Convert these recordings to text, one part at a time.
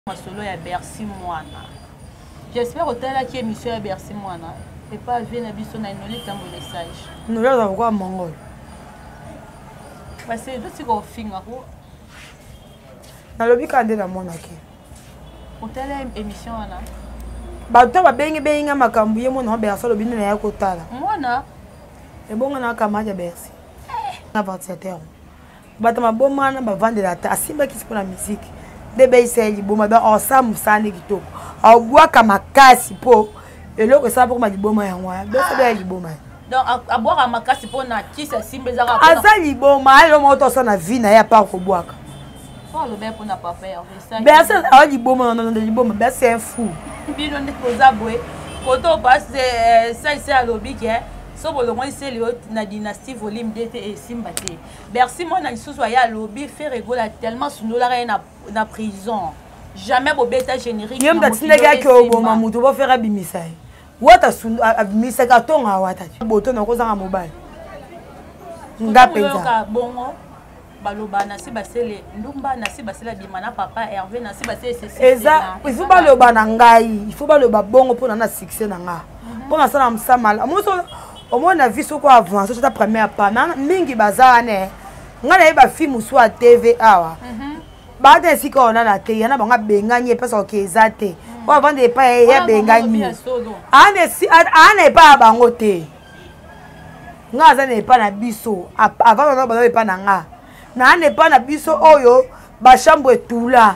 Masolo ya Bercy Mwana. J'espère que tu as qui émission ya Bercy Mwana. Et pas vu na biso na inoli tambo message. Nous là quoi mongol. Parce que tu go finga ko. Na lobi kande na mona ki. Hotel émission wana. Ba to ba benga makambu ye mona Bercy lobi na ya kotala. Mwana. E bonga na kama ya Bercy. Na 27h. Ba ta maboma na ba vendre la ta simba ki sipona musique. Debe iseli boma ba ensemble sane kitoko. Agwa kama kasi po eloko sa pour ma liboma ya ngwa. Besa ba liboma. Donc aboire makasi po na kisa simbe za ka. Asa liboma alo moto sa na vie na ya pa ko boaka. Oh le bien pour na papa ya ça. Besa a liboma non liboma besa c'est un fou. Bino ne koza boy. Koto passe ça ici à lobby qui est so bolongo ici le na dynastie volume DT et simba te. Bercy Mwana lisusu ya lobby fait rigoler tellement sunola na prison. Jamais bobeta générique. Yem da tinega ke oboma mutu bo faire bimisai. Wata sun abimisa ka tonga wata. Boto na kozanga mobile. Nga penza. Bongo baloba na si basele ndumba na si basela bimana papa Hervé na si basele c'est eza il faut baloba na ngai, il faut baloba bongo pour na succès na nga. Pour na sala msamala. Moso omona viso ko avancer sur ta première pas. Mingi bazane. Nga na ba film sur TV awa. Bade sika ona na te yana banga benganye pesa okezate o vande pa ya benganye ane pa bango te nga za ne pa na biso avant na ba pa na nga na ane pa na biso oyo ba chambre tula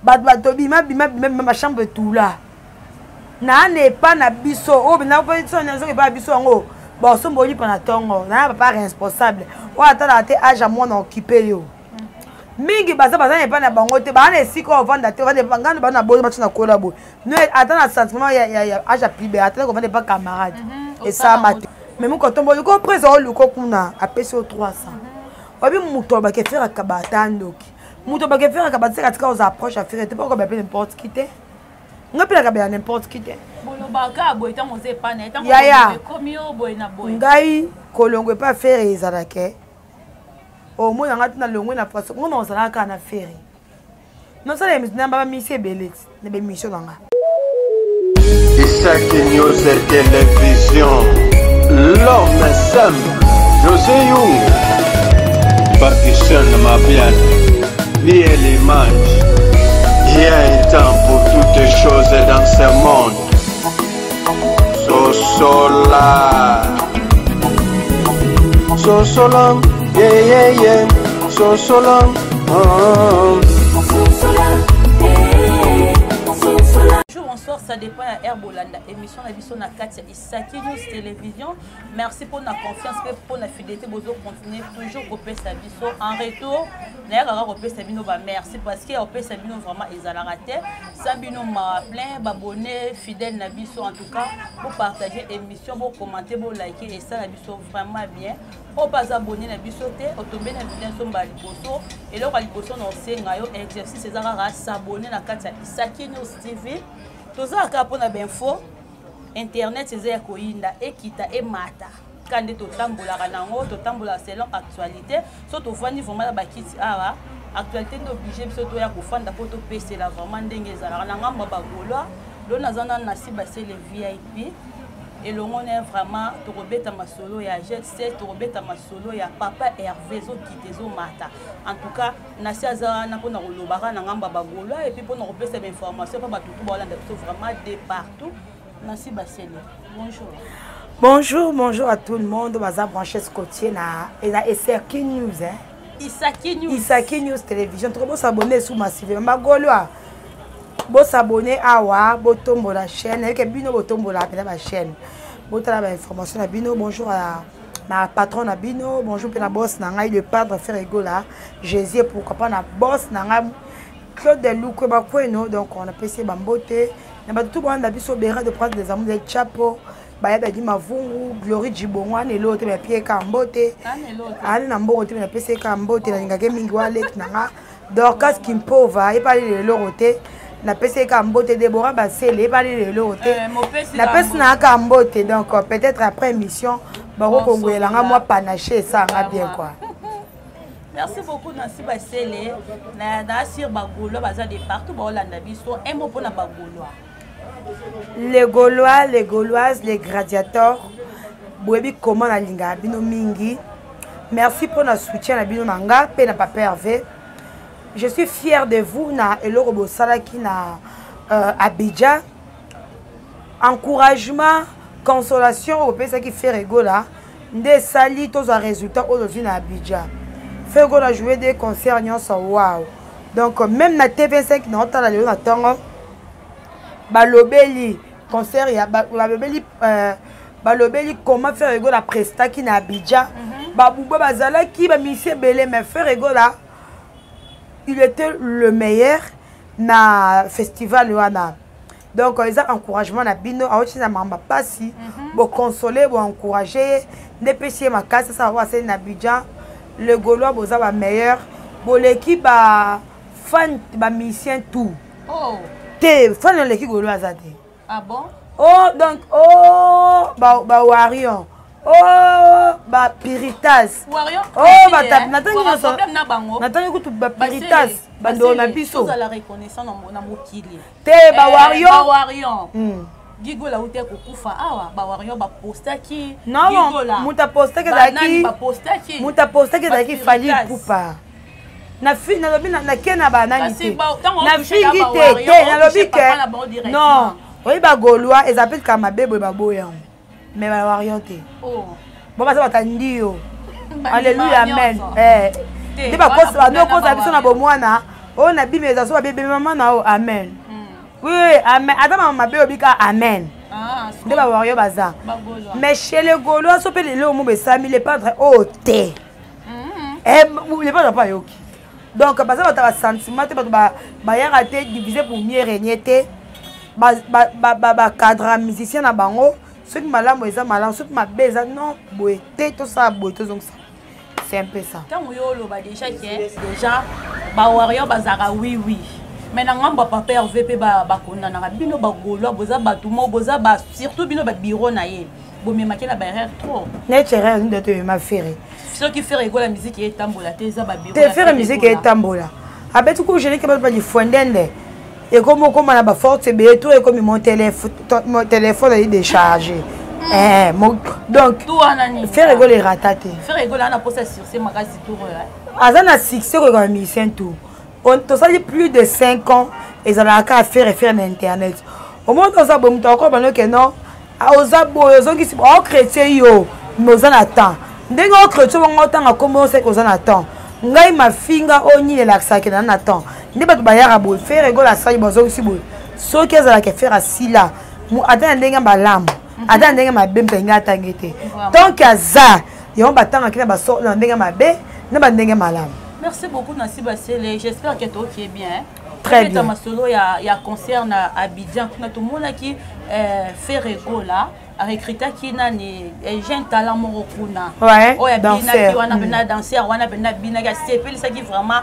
ba to bima ba chambre tula na ane pa na biso o bina ko so na so pa biso ngo ba so mboli pa na tongo na papa responsable o atala te age moi na occuper yo mingi baza ne pas na bango te ba na siko vanda te vanda bangana ba na bozo matuna collabo no atana sentiment ya aja pibe atana ko vanda pas camarade et ça mate même ko tombo ko présent luko kuna apesi au 300 obi muto ba ke faire kabata ndoki muto ba ke faire kabata katika aux approches à faire te pas ko ba n'importe qui te ngapela ka ba n'importe qui te bolo baka boy ta moze pa na ta moze komi o boy na boy ngai kolongo pas faire ezalake au moins on a tena longo na poisson on on sala ka na ferry non ça les na ba mission belet na be mission nga Isaki News Télévision l'homme simple José Young Pakistan ma bien vie et l'image il y a un temps pour toutes les choses dans ce monde Sosola yeah Sosola Bonsoir, ça dépend à Herbolanda. Émission la vision na Katia Isaki News Télévision. Merci pour la confiance et pour la fidélité. Vous continuez toujours au Pessabiso. En retour, d'ailleurs, au Pessabino, merci parce que au Pessabino vraiment ils ont raté. Sabino m'a plein, abonné, fidèle Nabiso en tout cas. Pour partager l'émission, pour commenter, pour liker et ça Nabiso vraiment bien. Pour pas abonner Nabiso, au tomber na vidéo sur Baliboso et là Baliboso non c'est ngayo exercice c'est à s'abonner na Katia Isaki News TV. Tous à cap on a bien info internet c'est koinda ekita et mata quand de totambola ranango totambola selon actualité surtout vandi vraiment ba kiti awa actualité d'obligé surtout ya kufanda poto PC la vraiment ndenge za na ngamba ba golwa do nazana na siba c'est les VIP et le monde est vraiment torobeta masolo ya Jet7 torobeta masolo ya papa Hervé zo kitezo mata en tout cas nasi azana na pona kolobaka na ngamba ba golwa et puis pona kopesa ba information pa batutu ba landa vraiment de partout nasi basele bonjour à tout le monde baza branché Scottier na Isaki News Isaki News Télévision trop s'abonner sur massive magolwa bo s'abonner awa bo tombo la chaîne et que bino bo tombo la chaîne bo tala ba information na bino bonjour à ma patron na bino bonjour pe na boss na ngai le padre faire rigola Jésus pourquoi pas na boss na ngai Claude Luko ba kweno donc on a passé bambote na ba tout bon na biso bera de prendre des amours des chapeau ba ya di mavungu Glory Jibongwa ne lote ba pied kambote ani na mbote na pese kambote na ngake mingi wale na nga Dorcas Kimpova et pas les loroté na pese kambote Deborah Basele pas les loroté na pese na kambote donc peut-être après émission bako kongwela nga moi panaché ça nga bien quoi Merci beaucoup Nancy Basele. Na sur Bagolo baza de partout ba Hollande biso un mot pour na Bagolo. Les Gaulois, les Gauloises, les gladiateurs. Boebi comment na linga bino mingi. Merci pour notre soutien na bino nanga pe na papa Hervé. Je suis fière de vous na eloko bosala ki na Abidjan. Encouragement, consolation au pesa qui fait rigola. Nde sali tous les résultats aujourd'hui na Abidjan. Fait qu'on a joué des concerts, wow. Donc, même na TV5, na otala leo na tongo, balobeli concert, balobeli comment faire rigoler la presta qui na Abidjan. Babouba bazala qui ba misé belé mais faire rigoler. Il était le meilleur na festival wana. Donc, ils ont encouragement na bino, a aussi na mamba passi, bo consoler, bo encourager, ne pesier ma casse ça va c'est na Abidjan. Le Gaulois boza ba meilleur, bo l'équipe ba fan ba musicien tout. Oh. Té fan de l'équipe Gaulois azate. Ah bon? Oh donc ba Warion. Oh ba Piritas. Warion. Oh ba tap natangi na so. Natangi ko ba Piritas bando na biso. Vous allez reconnaissance na mokili. Té ba Warion. Ba Warion. Gigo la ute kukufa awa ba Warion ba postaki. Non, muta postaki zaki. Ba postaki. Muta postaki zaki fali pupa. Na fi na lobi na kena ba nani te. Na fingi te na lobi ke. Non, oui ba Gaulois ils appellent comme bébé ba boyan. Mais ba Warion te. Oh. Bon ba ça batandi yo. Alléluia amen. De ba kosa ba no kosa biso na bomwana. Oh na bimeza so ba bébé maman na o amen. Oui, amen. Adam m'a bika amen. Ah, de ba Warion baza. Mais chez les Gaulois, so pe le mo be sami les padres au thé. Les padres pas yoki. Donc parce que ta sentiment te ba ya raté divisé pour mieux régner te. Ba cadre musicien na bango, ceux qui malamu eza malamu, ceux qui mabeza non, boité tout ça boité donc ça. C'est un peu ça. Tant yo lo ba déjà ba Warion bazara oui. Mais na ngamba papa Hervé pe ba kona na bino ba Gaulois boza batumo boza ba surtout bino ba bureau na ye bo me makela ba erreur trop net erreur de te ma faire ceux qui fait rigoler la musique et tambola te za ba bureau te faire musique et tambola abetu ko gérer que ba di fondende et comme na ba forte be tout et comme mon téléphone est déchargé donc tout anani faire rigoler ratate faire rigoler na posa sur ces magazines tout azana succès ko comme musicien tout. On a plus de 5 ans et ça a qu'à faire internet. Au moins on a bon encore que non. Aux abos qui sont chrétiens yo, mais on attend. Dès que chrétien on attend à commencer qu'on attend. Ngai ma finga oni le laxa que on attend. Ndi ba bayara bo faire rigoler la salle bozo aussi bo. So que ça la que faire asila. Mu attend ndenga balam. Attend ndenga ma bempe ngata ngete. Donc aza, yo ba tanga kina ba so ndenga mabe, na ba ndenga malam. Merci beaucoup Nancy Basele. J'espère que tout est bien. Très bien. Solo il y a concert à Abidjan. Tout le monde qui fait rigola. Recruter qui n'a ni jeune talent morokuna. Ouais. Oh, danseur. On a bien danseur, on a bien binaga. C'est pas ça qui vraiment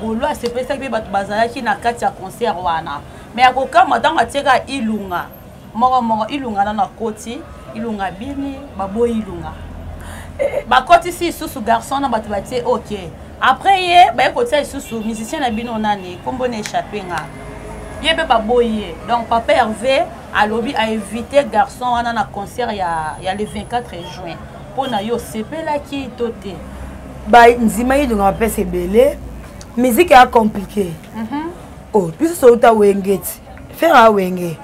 Gaulois. C'est pas ça qui va bazala qui n'a qu'à faire concert wana. Mais à quoi madame a tiré ilunga. Moro ilunga dans la côte. Ilunga bini babo ilunga. Ba côté ici sous garçon na batibati ok. Après hier ba côté sous musicien na bino nani kombo na échappé nga. Yebe ba boye. Donc papa Hervé a lobby a invité garçon on a concert il y a le 24 juin. Pour na yo sepela ki toté. Ba nzima yi donc après c'est belé. Musique est compliqué. Oh, puis ça uta wengeti. Faire a wenge.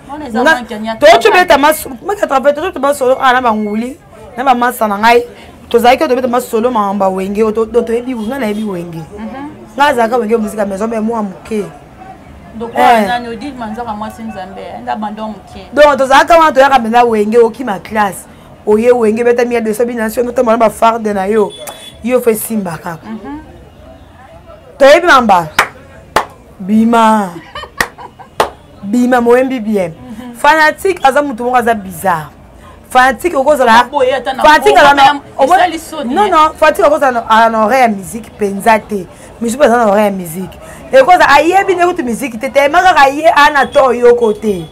Toi tu mets ta masse, moi 80 tu vas solo ana banguli. Na ba massa na ngai. Tozaki que tu mets ta masse solo mamba wenge to ebi nga na ebi wenge. Nga zaka wenge musique à maison mais moi muke. Donc on nous dit manzaka moi sinzambe nda bandon muke. Donc tozaka wana to yaka benda wenge oki ma classe. Oye wenge beta mi de sabination notamment ba farde na yo. Yo fait simba kaka. To ebi mamba. Bima. Bima moembi bien. Fanatique aza mutu moko aza bizarre. Fanatique okozala. Fanatique non, fanatique okozala en oreille musique penzate. Musique pas en oreille musique. Et okozala ayebi ne kutu musique tete maka aye ana to yo côté.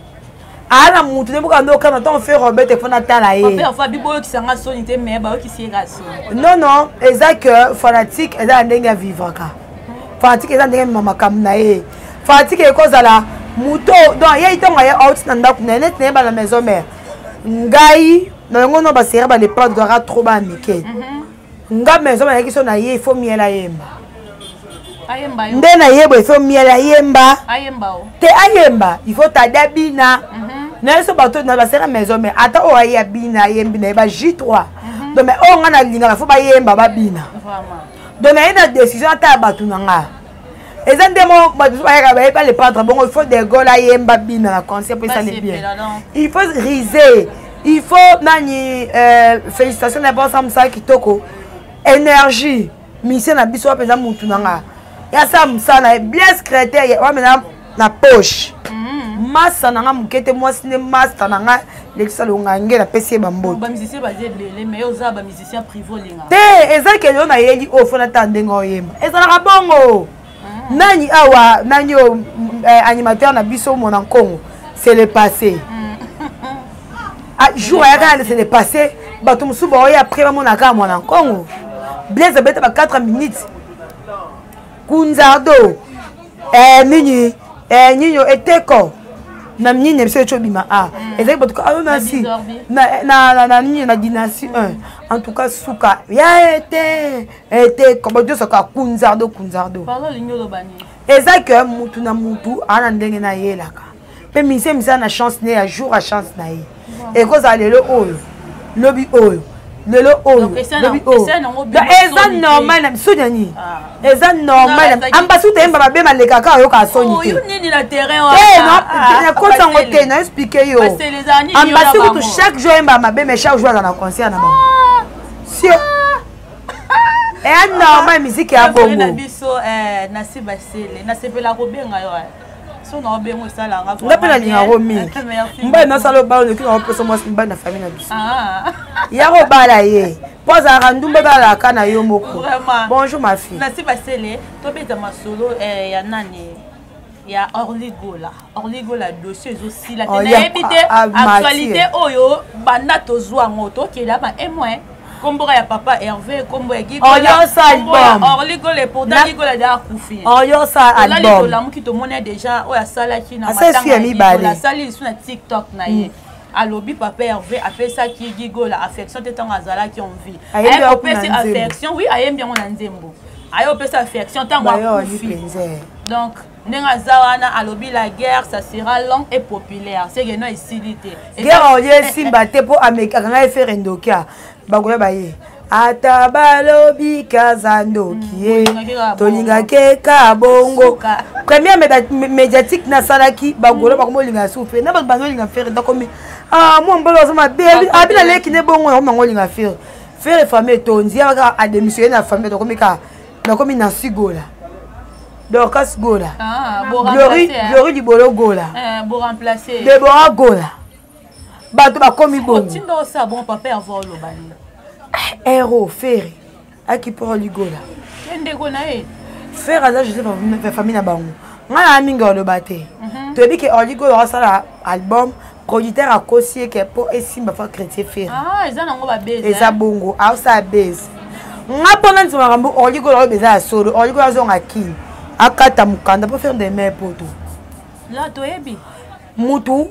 ana mutu ne boka ndo kana ton faire Robert te fona tala ye papa fa bibo ki sanga sonité mais ba ki sera so non eza que fanatique eza ndenge ya vivre ka fanatique eza ndenge mama kamna ye fanatique ekozala muto donc ye itonga ye out na ndako na net ne ba la maison mère ngai na yango no ba sera ba les plans doit trop ba mike nga maison mère ki so na ye il faut miela yemba ayemba yo nde na yebo il faut miela yemba ayemba te ayemba il faut tada bina na so bato na ba sera maison mère ata o ya bina yembi na ba J3 donc mais on a linga faut ba yemba ba bina vraiment donc na une décision ata bato na nga eza ndemo bato ba ba les prendre bon il faut des gola yemba bina na conseil pour ça les bien il faut riser il faut nani félicitations na bon ça kitoko énergie mission na biso pesa mutu na nga ya sam sana bien secrétaire wa mena na poche massa na nga mukete mwasi ne master na nga lekisa longa ngela pesi bambo ba musicien ba zebele mais oza ba musicien privé linga te eza ke yo na yeli o fona tande ngo yemba eza na bongo nani awa nani o animateur na biso mon en Congo c'est le passé jour ya kana c'est le passé bato musuba oya après mon aka mon en Congo Blaise beta ba 4 minutes Kunzardo nini nyinyo eteko na mnyinye mse chobima ezaki bato ka merci na nini na dynastie 1 en tout cas suka ya ete comme Dieu saka Kunzardo parlo lignolo bani ezaki mutu na mutu ana ndenge na yelaka pe mise na chance ne ya jour a chance na ye et koza lelo oyo lobi oyo lelo oyo eza normal na misunya ni eza normal ambasu te mba babe maleka ka yo ka soni te nini na terrain wa na kota ngo te na expliquer yo ambasu to chaque jour mba mabe mais chaque jour na concert na bango si et normal musique ya bongo na biso na sibasele na sepela ko benga yo na bengo sala nga ko ngapela linga romi mba na salo ba on ki on peut somos mba na famille na biso ya ko bala ye poza randumba bala kana yo moko bonjour ma fille na sibasele to beta masolo ya nani ya Orligola dossier aussi la tena actualité oyo banda tozwa ngoto ki la ba moins Combo ya papa Hervé, combo ya Guy. Orligola pour Daligola da Koufi. Oyo sa album. La qui te monnaie déjà o ya sala ki na matanga. La sali sur TikTok na ye. Alobi papa Hervé a fait ça qui Gigola affection te tant azala qui on vit. Aye opesi affection, oui, aye bien on nzembo. Aye opesi affection tant Koufi. Donc nenga zawana alobi la guerre ça sera long et populaire. C'est que non isilité. Guerre on ye simba te po ameka nga faire ndokia. Bagoya baye atabalobi kazandoki tolinga ke kabongo première médiatique na salaki bagola bakomolinga souffle na bazolinga faire ndakomi moi mbolo zoma baby abina leki ne bongo na ngolinga faire famille tonzi aka a démissionner na famille dokomika nakomi na sigola Dorcas Gola Glory Libolo Gola pour remplacer Deborah Gola bato bakomi bongo tindo ça bon papa avoir le bali héros Ferry aki pour ligola ende ko na e faire ça je sais famille na bango ngana minga le baté to bi ke ligola sala album producteur a cossier que pour esimba fa chrétien Ferry eza nango ba base eza bongo sa base ngapona ntima rambo ligola beza solo ligola zonga king akata mukanda pour faire des mères poto là to ebi mutu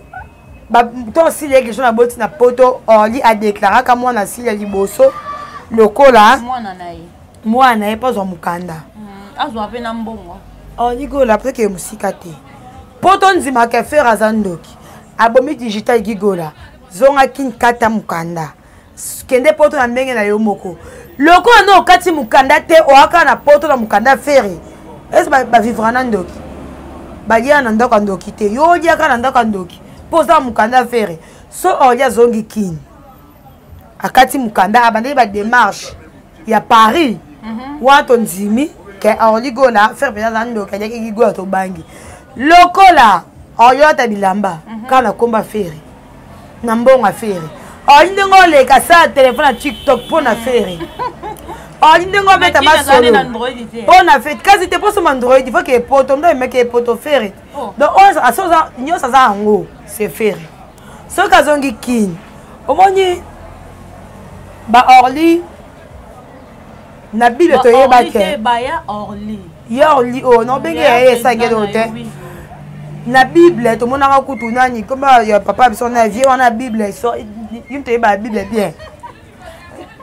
toi aussi les gens na boti na poto Orly a déclaré que moi na sila liboso lokola moi na pas en mukanda azwa pe na mbongo Orly gola après que musika te poto nzima ka faire azandoki abomi digital gigola zonga kin kata mukanda kende poto na ndenge na yo moko lokola no kati mukanda te o aka na poto na mukanda ferry est ba vivre na ndoki ba lia na ndoko ndoki te yo lia ka na ndoko ndoki posa mukanda faire so Orly zongi kin akati mukanda abandeli ba démarche ya Paris wato nzimi ke Orly gola faire pena nando ka yaki gigola to bangi lokola Orly ata bilamba kana komba faire na mbonga faire Orly ndengo le ka sa téléphone na TikTok pona faire Orly ndengo beta masolo pona fait kasi te poso Android il faut que poto ndo meke poto faire donc on asoza nyo sa za ngo c'est faire soki azongi kini omoni baorli na bible toyeba ke ya orli oyo nobenge yaye esangeli te na bible tomonaka kutu nani komba ya papa biso na vie wana bible yim toyeba bible bien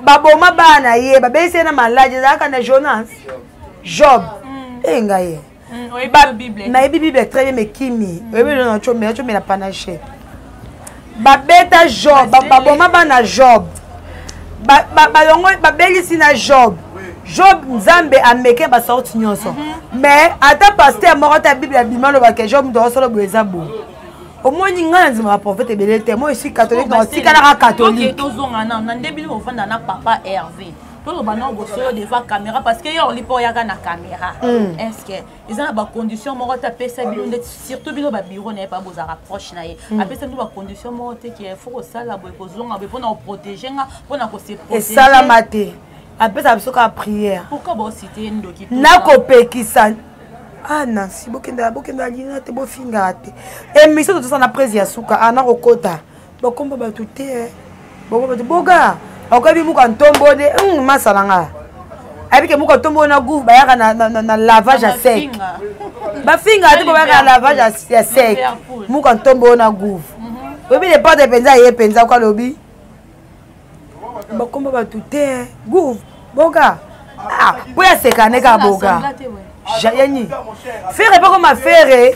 baboma bana ye babeyise na maladi ezalaka na Jonas Job enga ye nayebi bible très bien mekimi oyebi lelo nachomela panache babeta Job baboma bana Job balongo babelisi na Job nzambe ameke basorti nyonso mais ata paster moko ta bible abima lobake Job ndo osolo boye eza bo omoni nga na nzima baprofete ebele te moi esi catholique na otikalaka catholique tozonga na ndebili ofanda na papa Hervé toloba na bosolo devant caméra parce que yo lipo yaka na caméra est-ce que ils ont ba condition moko ta pesa bino surtout bino ba bureau na pas boza rapproche na ye apesa bino ba condition moko te qui faut ko sala boye kozonga boye pour na protéger nga pour na ko se protéger et sala maté apesa biso ka prière pourquoi bo citer ndoki na kopekisa Nancy bokenda lina te bofinga te émission to na presse ya suka ana kokota bokomba batu te boga okabi muka ntombo de masalanga abike muka ntombo na gouv bayaka na lavage à sec bafinga te bayaka na lavage à sec muka ntombo na gouv obi le pas de penza ye penza kwa lobi bokomba batu te gouv boga po ya sekane ka boga yani faire pas comme faire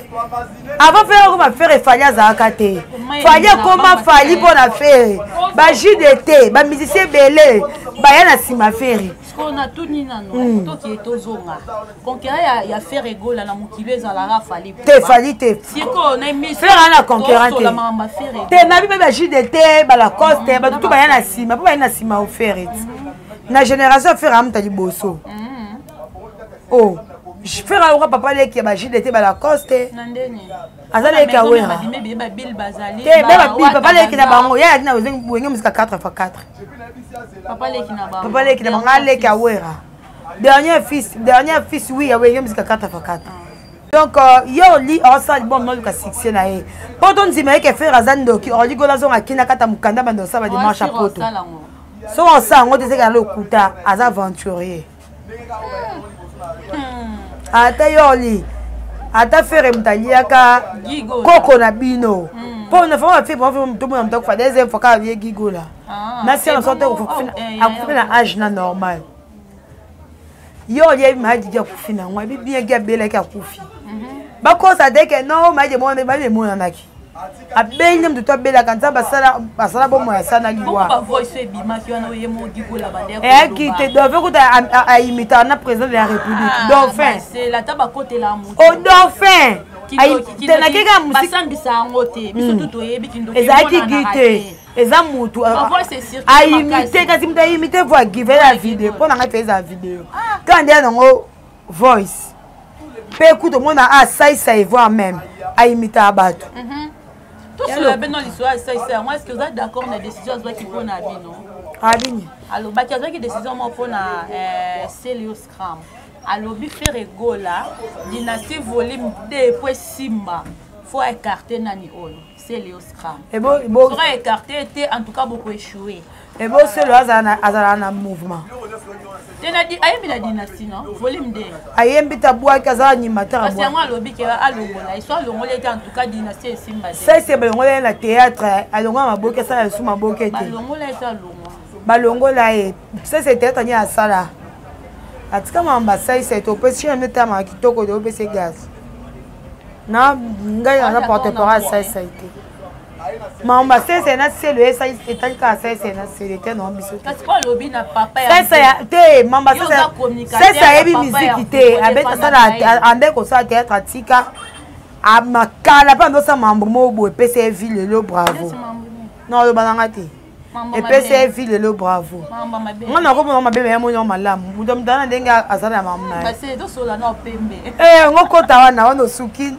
avant faire comme faire fallait azaka te fallait comment fallait pour la faire ba JDT ba musicien belé ba yana sima faire on a tout ni nano to qui est tozonga conquérir ya faire égola na mokilo ezala fallait te siko na mission faire na conquérant te na bi ba JDT ba la coste ba tout ba yana sima ba yana sima au faire na génération faire amta liboso oh je fais un papa qui a bagé d'été à la coste. Azale qui a oué. Papa qui n'a pas oué. Il y a une musique 4x4. Papa qui n'a pas qui a oué. Dernier fils, oui, il y a une musique 4x4. Donc, il y a un lit ensemble, bon, non, il y a 6 ans. Pendant que tu as fait Razando, qui a dit que la qui n'a pas mukanda, mais ça va démarcher à poto. So on sent, on dit que le kuta, az aventurier. Ata yoli ata faire mtaliaka koko na bino pour ne pas faire pour tout le monde faire des infos quand il gigo là na si on sorte à na âge na normal yoli ma dit ya kufina ngwa bi bien gabela ka kufi ba ko ça dès que non ma dit mon ba le mon naki abeli mtu to bela kanza basala bomo ya sana liwa ba voice ebima ki wana oyemo gigo la bande qui te devait ko à imiter na président de la République dauphin c'est la taba côté la mutu au dauphin tena keka musique basambisa ngote biso tuto yebi kindoki ezaki gite eza mutu a imiter kasi mta imiter voix give la vidéo pour na faire la vidéo quand il ngo voice pe écoute mon a ça y voix même a imiter abato tout cela ben dans l'histoire ça moi est-ce que vous êtes d'accord na décision qui prend na bino abini alors ba ki azaki décision mo pona Célio Scram alors bi faire egola dynastie volume 2 pour Simba faut écarter nani ono Célio Scram et bon faut écarter était en tout cas beaucoup échoué et bon Célio azana na mouvement tena di ayembi la dynastie non volume 2 ayembi tabwa kaza animateur parce que moi lobi ke alongola histoire longola était en tout cas dynastie Simba ça c'est balongola na théâtre alongola maboke ça sous maboke te balongola était alongola balongola e ça c'est théâtre ni asala atika mamba ça c'est to pesi na tama kitoko de opese gaz na ngai na porte-parole ça ça été mamba c'est na c'est le ça est ka ça c'est na c'est était non biso parce que lobi na papa ya ça te mamba ça ebi musique te abeta ça ande ko ça théâtre atika a makala pa ndo ça mambo mo bo pese ville le bravo non le bananga te et pese ville le bravo ngana ko mama bebe mo nyoma malamu mudo mdana ndenga azana mama parce que to sola na pembe ngoko tawa na wono suki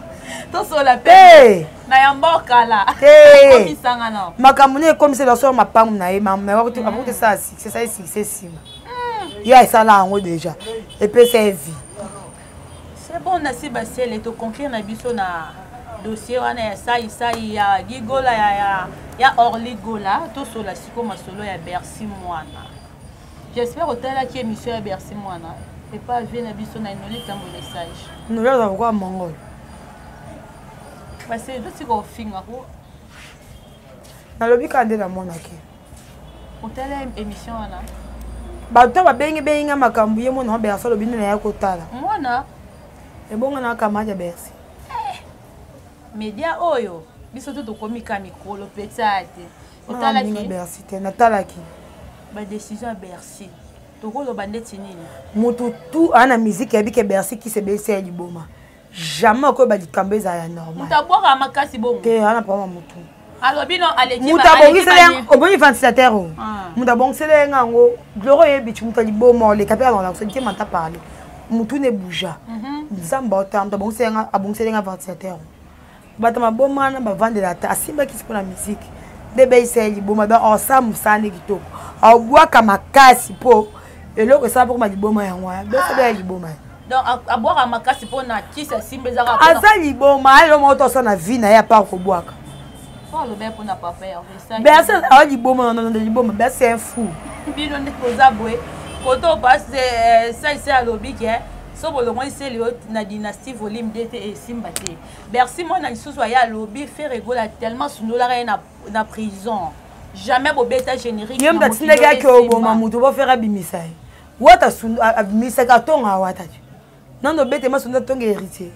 to sola pembe na yamboka la eh misanga na makamune comme c'est lorsque ma pamu na mama na wakati abuti ça c'est ça c'est sima ya ça là ngo déjà et pese vie c'est bon na si basel to conclure na biso na dossier wana ya ça ya gigola ya ya Orly Gola to sola siko masolo ya Bercy Mwana. J'espère que tu as la émission à Bercy Mwana. Et pas vu na biso na inoli tambo message. Nous là quoi mongol. Parce que tu go finga ko. Na lobi kande na monaki. O tala émission wana. Ba to ba benga makambu ye mona Bercy lobi na ya kotala. Mwana e bonga na kamaja Bercy. Media oyo biso to komika mikolo petate. O Tala ki Bercy te na tala ki. Ba décision à Bercy. Tokolo bandeti nini? Mutu tout ana musique ya bike Bercy qui se baisse ya liboma. Jamais ko ba likambe za ya normal. Mutabwaka makasi bongo. Te ana pa mutu. Alors bino aleki mutabongisele oboni ventilateur. Mutabongisele ngango gloro ye bitu muta liboma le kapela na so ki manta parler. Mutu ne bouja. Nzamba otam tabongisele nga abongisele nga ventilateur. Bata maboma na ba vendre la ta asimba ki sipona musique. Debe ise liboma ba ensemble sane kitoko. Abwaka makasi po eloko ça pour ma liboma yango besa ba liboma donc abwaka makasi po na kisa simbe za ka asa liboma alo moto sa na vie na ya pa ko bwaka po lo be po na papa ya ça besa a liboma na liboma besa un fou bino ne koza boy koto passe ça ici à lobi ke so bolo mo ici na dynastie volume DT et simba te Bercy moi na lisusu ya lobi fait rigoler tellement sunola na prison. Jamais beau bêta générique. Yem da tinega ki oboma mutu bo fera bimisai. Wata sun abimisa ka tonga wata. Nando bete ma sunda tonga héritier.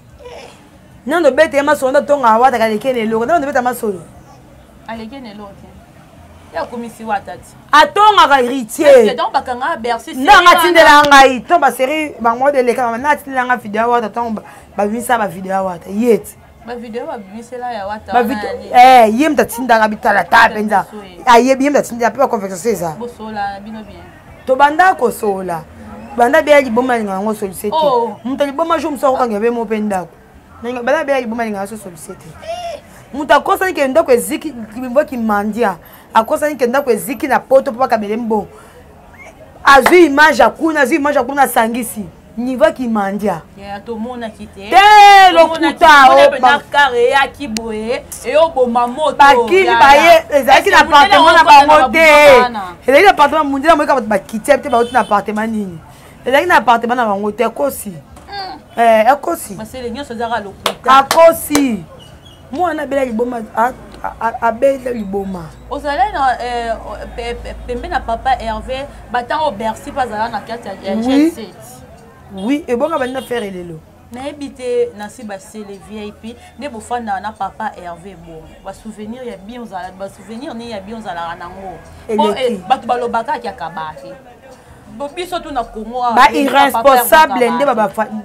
Nando bete ma sunda tonga wata ka lekene loko. Nando bete ma solo. Alekene loko. Ya komisi wata ti. Atonga ka héritier. C'est donc bakanga Bercy. Nanga tindela ngai to ba série ba ngode le ka na tindela nga video wata tomba ba bimisa ba video wata. Yet. Ba video ba bimisela ya wata. Ba video yem da tindanga bitala ta penza. Ayebi yem da tindela pe conversation ça. Bo sola bino bien. To banda ko sola. Banda be liboma ngango solicité. Muta liboma jo mso ko ngabe mo pendako. Nanga banda be liboma ngango solicité. Muta kosa ke ndako eziki kimbo ki mandia. Akosa ke ndako eziki na poto papa kabelembo. Azu image akuna sangisi. Niveau qui mandia. Ya to mona kite. Te lokuta o na carré ya kiboye et o boma moto. Ba ki baye ezaki na appartement na bango te. Ezaki na appartement mundia mo ka ba kite te ba na appartement nini. Ezaki na appartement na bango te kosi. Ekosi. Masele nyoso zaka lokuta. Akosi. Mwana bela liboma abela liboma. Ozala na pembe na papa Hervé batang au Bercy pas na carte ya G7. Oui, et bon, on va faire lelo. Na habité na si basé les VIP, ne bo fanda na papa Hervé bon. Ba souvenir ya bien ozala, ba souvenir ni ya bien ozala nango. Bon batu balobaka ki akabaki. Bo biso tu na Congo. Ba irresponsable nde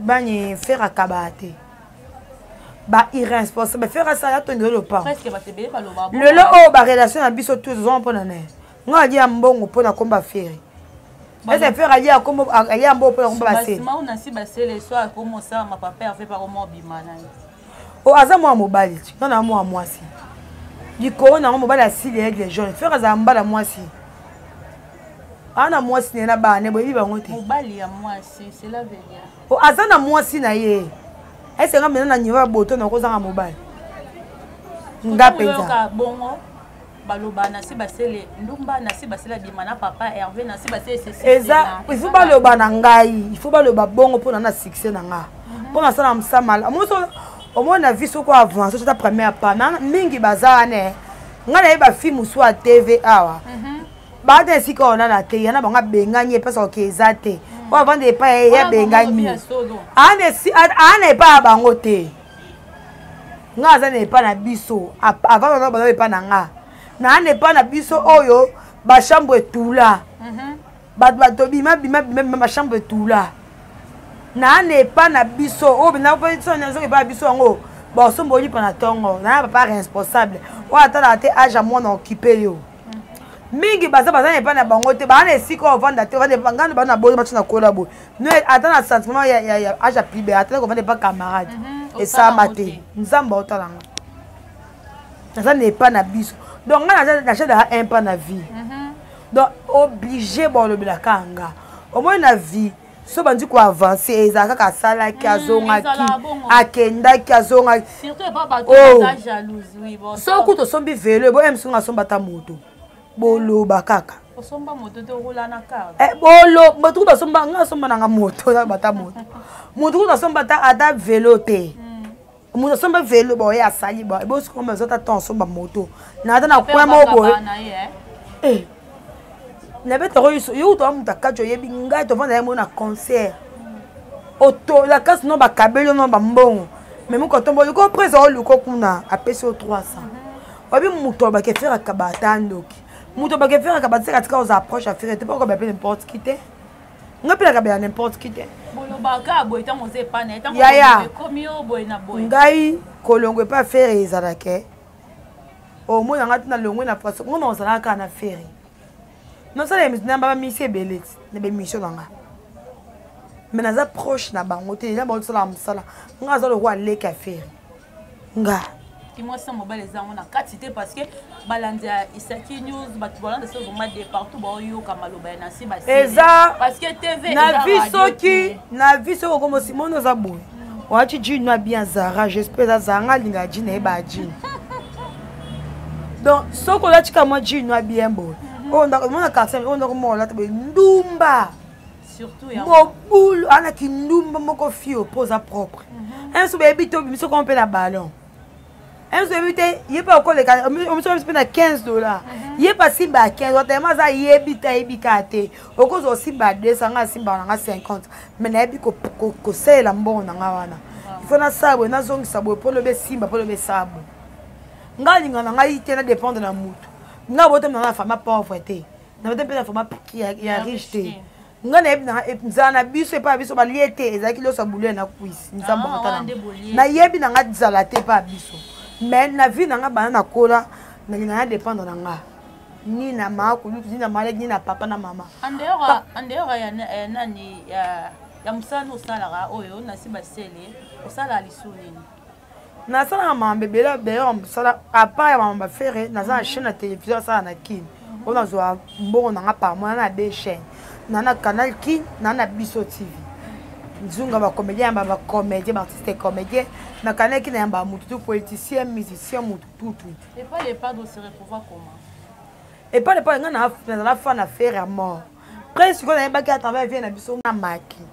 ba ni faire akabate. Ba irresponsable faire ça ya tonde le pas. Presque ba tebe baloba. Lelo o ba relation na biso tous on pona ne. Nga dia mbongo pona komba faire. Est-ce faire aller à comme aller en beau pour on passer. On a si basé les soirs comme ça ma papa fait par moi bimana. O aza moi mobile. Non na moi si. Diko na mobile asi les jeunes. Faire za mbala moi si. Ana moi si na ba ne bo biba ngote. Mobile ya moi si c'est la vérité. O aza na moi si na ye. Est-ce que maintenant na niwa boto na ko za mobile. Nga penza. Bongo. Baloba na si basele ndumba na si basela bimana papa Hervé na si basele c'est eza il faut baloba na ngai il faut baloba bongo pour na succès na nga pour na sala msamala amoso omona viso ko avance sur ta première pas mingi bazane nga na ba film so a TV awa ba de si ko na te yana banga benganye pesa ko ezate o vendre pa ya benganye ane pa bango te nga za ne pa na biso avant na ba pa na nga na ne pas na biso oyo ba chambre tula bato bima ba chambre tula na ne pas na biso o bina ko so na zo ba biso ngo ba so mboli pa na tongo na papa responsable o atala te age moi na occuper yo mingi baza ne pas na bango te ba na siko vanda te vanda ngana ba na bo ba na kola bo no atana sentiment ya age plibe atala ko vanda pas camarade et ça maté nzamba otalanga ça n'est pas na biso. Donc, on a un peu de vie. Donc, obligé de le kanga. Au moins, la vie, so bandi ko avancer ezaka ka sala ki azonga ki akenda ki azonga surtout pas bato jalousie oui bon so ku to sombi vélo bo em sunga somba ta moto bolo bakaka osomba moto to roula na car bolo bato ba somba nga somba na moto na bata moto moto ku to somba ta ada vélo te moto somba vélo bo ya sali bo bo so comme zota ton somba moto na ada na kwa mo bo na beto yo to amuta kacho yebi ngai to vanda mo na concert auto la casse no ba kabelo no ba mbongo mais mo ko tombo ko presa o luko kuna apesi o 300 obi muto ba ke faire kabata ndoki muto ba ke faire kabata katika aux approche à faire te pas ko ba n'importe qui te ngapi la kabela n'importe qui te bolo ba ka boy ta mo se pa na ta mo komi o boy na boy ngai kolongo pas faire ezalake o mo yanga tuna longo na paso ngo na zala ka na faire non ça les namba mission belete na be mission nanga mais naza proche na bango te na bango sala msala nga za le roi le ka faire nga ki moi ça mobile zango na quantité parce que balandia Isaki News bat bolanda so zoma de partout ba yo kamaloba na si ba eza parce que TV na visoki na viso comme Simon za boy wachi jinu na bien Zara j'espère Zara linga jina e ba jinu donc soko la tika moi jinu na bien boy on a cassé on a comment là ndumba surtout ya mobulu ana ki ndumba moko fio pose propre un so baby to biso ko pe na ballon un so baby te yepa ko le on so na $15 yepa simba 15 tellement ça yebita te okozo simba 200 nga simba nga 50 mais na yebi ko sela mbona nga wana il faut na sabo na zongi sabo pour le be simba pour le be sabo nga linga nga ite na dépendre na mutu nga bote na femme pauvreté na bote pe na femme qui a riche te nga na nzana biso pa biso ba liete ezaki lo sa boulé na kuisi nzambo motana na yebi na nga dzala te pa biso mais na vie na nga bana na kola na linga na dépendre na nga ni na mako ni na malade ni na papa na mama andera ya nani ya musano sala oyo na si basele osala lisuni na sala mama bebela d'ailleurs sala à part ya mama faire na za chaîne na télévision sala na kin on a zo mbongo na par mois na deux chaînes na canal kin na biso TV nzunga ba comédien ba comédien artiste comédien na canal kin na ba mutu politicien musicien mutu tout et pas les pas de se retrouver comment et pas les pas na la fin à faire à mort presque on a ba à travers vient na biso na maki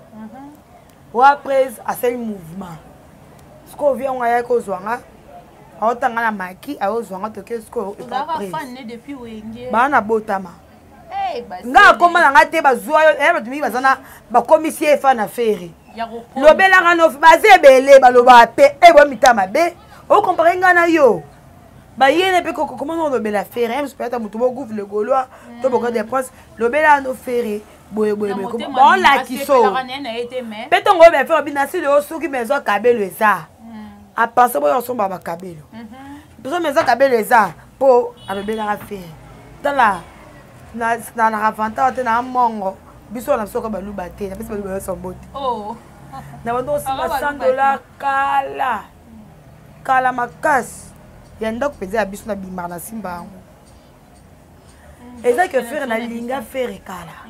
ou après à ce mouvement ce qu'on vient on a ko zwanga aotanga na maki aozwanga toke sko depuis wenge bana botama nga koma na nga te bazwa yo batumi bazana bakomisi efa na feri lobelanga no bazebele baloba pe ebo mitama be o compare nga na yo bayene pe comment on lobela feri même peut-être mutu bo gouvre le gaulois to boko des princes lobela no feri boye bon la kiso petongo be fe obinasi le soki mezo kabelo eza a penser boyo somba ba kabelo besoin mezo kabelo eza po alobela feri tala na ravanta te na mongo biso na soka balu bate na biso balu sombote na bando si $100 kala makas ya ndako peza biso na bimar na simba yango eza que faire na linga faire kala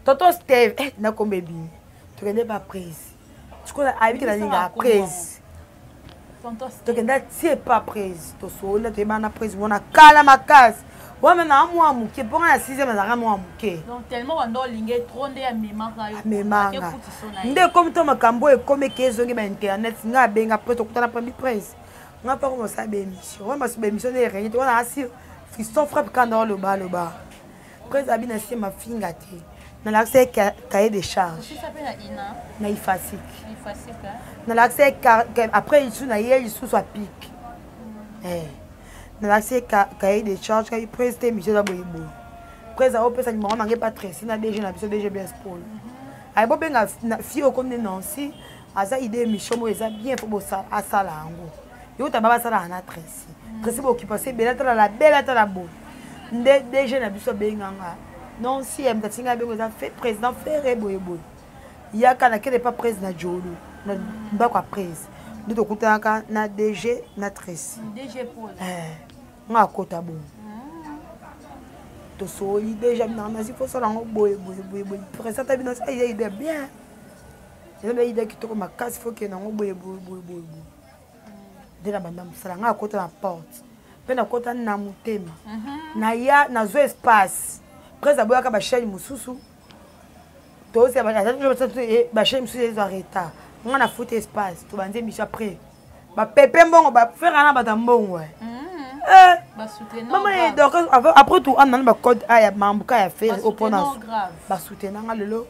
tonton Steve na kombe bi tu connais pas prise tu connais avec la linga prise tu connais c'est pas prise to so na te bana prise wona kala makas ouais mais na moi muke pour na 6e na moi muke donc tellement wando linge trop nde ya memanga yo memanga nde comme to makambo e comme kezongi ba internet nga benga après to kutana pa mi prince nga pa ko sa be émission ouais mas be émission ne rien to na asi fiston frappe quand dans le bas prince abina si ma finga te na l'accès cahier de charge si ça peut na ina na ifasik na l'accès après il sous na hier il sous soit pique na l'accès cahier de charge quand il preste monsieur da boyebo presse a opesa numéro mangue pas très na DG na biso DG bien sport ay bo benga fi o comme Nancy aza idée mission mo eza bien faut bossa asala yango yo ta baba sala na Tracy bo occupation bela ta la bela ta la bo nde DG na biso benganga non si em tatinga bengo za fait président faire boyebo ya kana kele pas président jolo na ndako a presse ndito kutaka na DG na Tracy DG Paul nga kota bon tosoli déjà il faut ça lango boye présente bino ça il est bien c'est une idée qui te comme casse faut que nango boye de la banda musala nga kota na porte pe na kota na mutema na ya na zo espace presa boya ka ba chaîne mususu to se ba chaîne mususu les arrêta nga na foot espace to banze mission après ba pepe mbongo ba faire na ba tambongo maman donc après tout on a ba code aya mambuka ya faire au pona ba soutenir nga lelo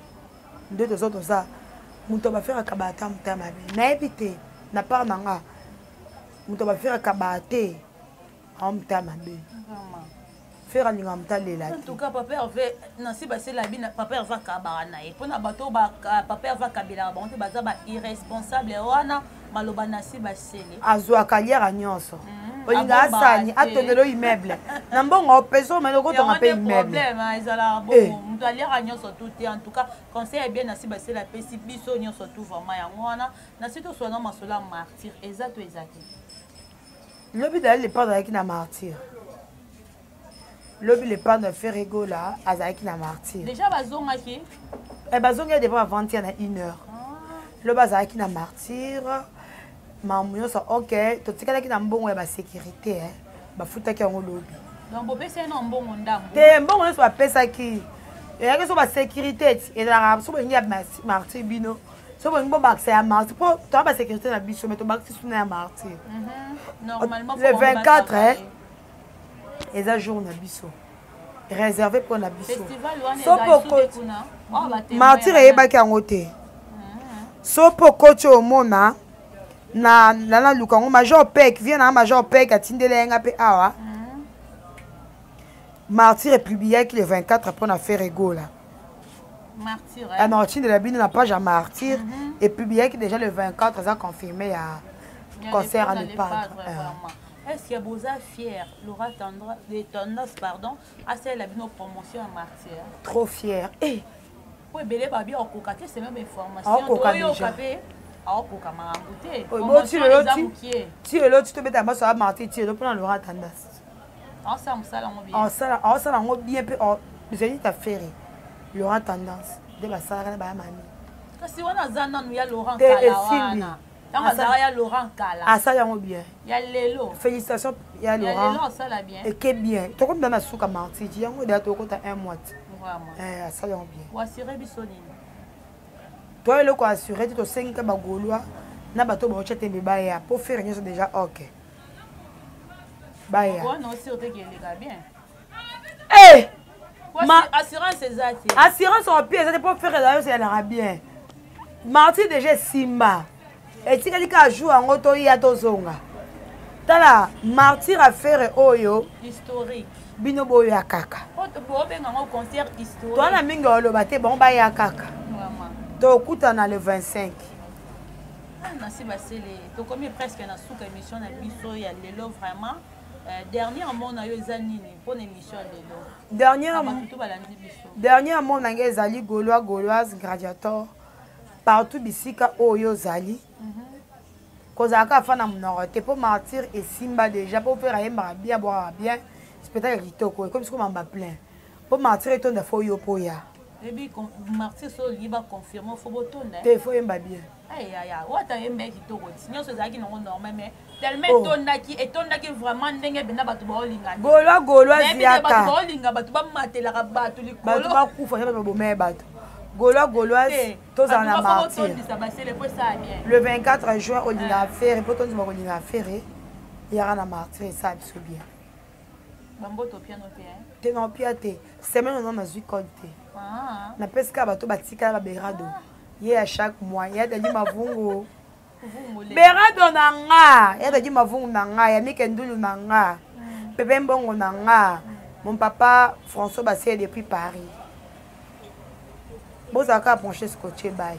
nde to ça muto ba faire ka ba tamtama na éviter na part nanga muto ba faire ka ba te amtama be faire alinga mtalela en tout cas papa avait nansi ba c'est la bina papa va ka ba na e pona bato ba papa va ka bila ba on te baza ba irresponsable wana maloba nasi ba sele azwa carrière nyonso olinga asani atondelo immeuble na mbongo peso mais loko tonga pe immeuble problème ezala bon muto aliera nyonso tout en tout cas conseil bien nasi ba sele pesi biso nyonso tout vraiment yango wana nasi to sona masola martyr exacto lobi d'aller les perdre avec la martyr lobi les perdre de faire ego là avec la martyr déjà bazonga ki bazonga devant avant-hier na 1 heure le bas avec la martyr mamu so ok to tikala ki na mbongo ya ba sécurité ba futa ki ngo lobi donc bo pesa na mbongo ndambo te mbongo so ba pesa ki ya ke so ba sécurité et la so ba ngia martyr bino so ba ngbo ba accès à martyr pour to ba sécurité na biso mais to ba accès sous na martyr normalement le 24 et ça jour na biso réservé pour na biso so martyr e ba ki ngo te so poko cho mona na lukango major pek vient na major pek atindele nga pe awa martyr est publié le 24 pour na faire ego là martyr non atindele bino na page à martyr et publié déjà le 24 ça confirmé à concert à ne pas est-ce que vous êtes fier Laura Tendra de Tendance pardon à celle la bino promotion à martyr trop fier et oui belé babi au kokate c'est même information déjà tu es là tu te mets à masse à martyr tu es là pour Laura Tendance ensemble ça là bien peu les amis ta faire Laura Tendance de la sara ba mami kasi wana zana nous ya Laurent Kalawana dans ça ya Laurent Kala ah ça yango bien ya lelo félicitations ya Laurent lelo ça la bien et que bien to comme dans na souka martyr yango da to kota 1 mois vraiment ça yango bien wa assurer bisoni toi le ko assurer to 5 ba golwa na bato ba chete mbaya pour faire nyonso déjà OK baya bon non sûr que il est bien assurance exacte assurance en pied ça pour faire d'ailleurs c'est la bien martyr déjà simba et si quelqu'un joue en auto ya tozonga tala martyr à faire oyo historique bino boyo ya kaka bo benga ngo concert historique toi na minga oloba te bon ba ya kaka vraiment donc kutana le 25 nasi basele to comme presque na souka émission na biso ya lelo vraiment dernièrement na yo ezanini pour émission lelo dernièrement na ngezali gauloise gladiator partout bisika oyo zali kozaka fana monorote pour martyr et simba déjà pour faire yemba bien boire bien spectacle kitoko comme ce qu'on m'a plein pour martyr et ton de foyo poya et puis martyr so liba confirmer faut botonda te faut yemba bien ya wata yemba kitoko sinon so zaki non normal mais tellement tondaki vraiment ndenge bena bato ba olinga gauloise yaka bato ba olinga bato ba matela ka bato likolo bato ba kufa ya ba bomé bato gauloise tous en a martyr le 24 juin au Lina Ferré pour tous au Lina Ferré il y aura na martyr ça biso bien bamboto piano te non piate semaine on a zui compte na pesca bato batika ba berado ye à chaque mois ya dali mavungu berado na nga ya dali mavungu na nga ya mikendulu na nga pepe mbongo na nga mon papa François Bassé depuis Paris. Bozaka pencher scotché bye.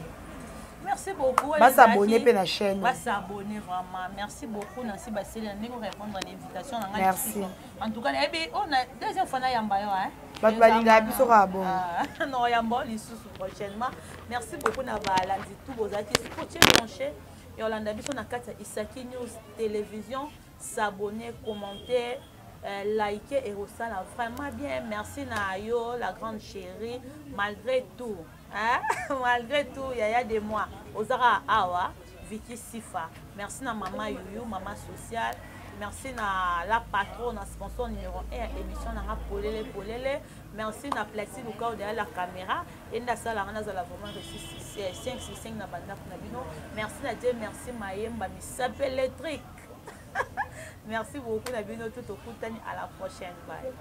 Merci beaucoup. Va s'abonner à la chaîne. Va s'abonner vraiment. Merci beaucoup Nancy Bassel de répondre à l'invitation. Merci. En tout cas, on a deuxième fois na yamba yo hein. Ba balinga biso ka bon. Non yamba lisusu prochainement. Merci beaucoup na balandi tout bozaki scotché pencher et Olanda biso na kati Isaki News télévision, s'abonner, commenter liker et resala vraiment bien. Merci na yo la grande chérie malgré tout. Hein? Malgré tout, yaya de moi. Ozara Awa, Vicky Sifa. Merci na maman Youyou, maman sociale. Merci na la patronne, na sponsor numéro 1 à émission na Polele Polele. Merci na Plexi Luka derrière la caméra. Et na sala na zala vraiment reçu 565 na banda na bino. Merci na Dieu, merci Mayemba mi s'appelle électrique. Merci beaucoup na bino tout au coup à la prochaine. Bye.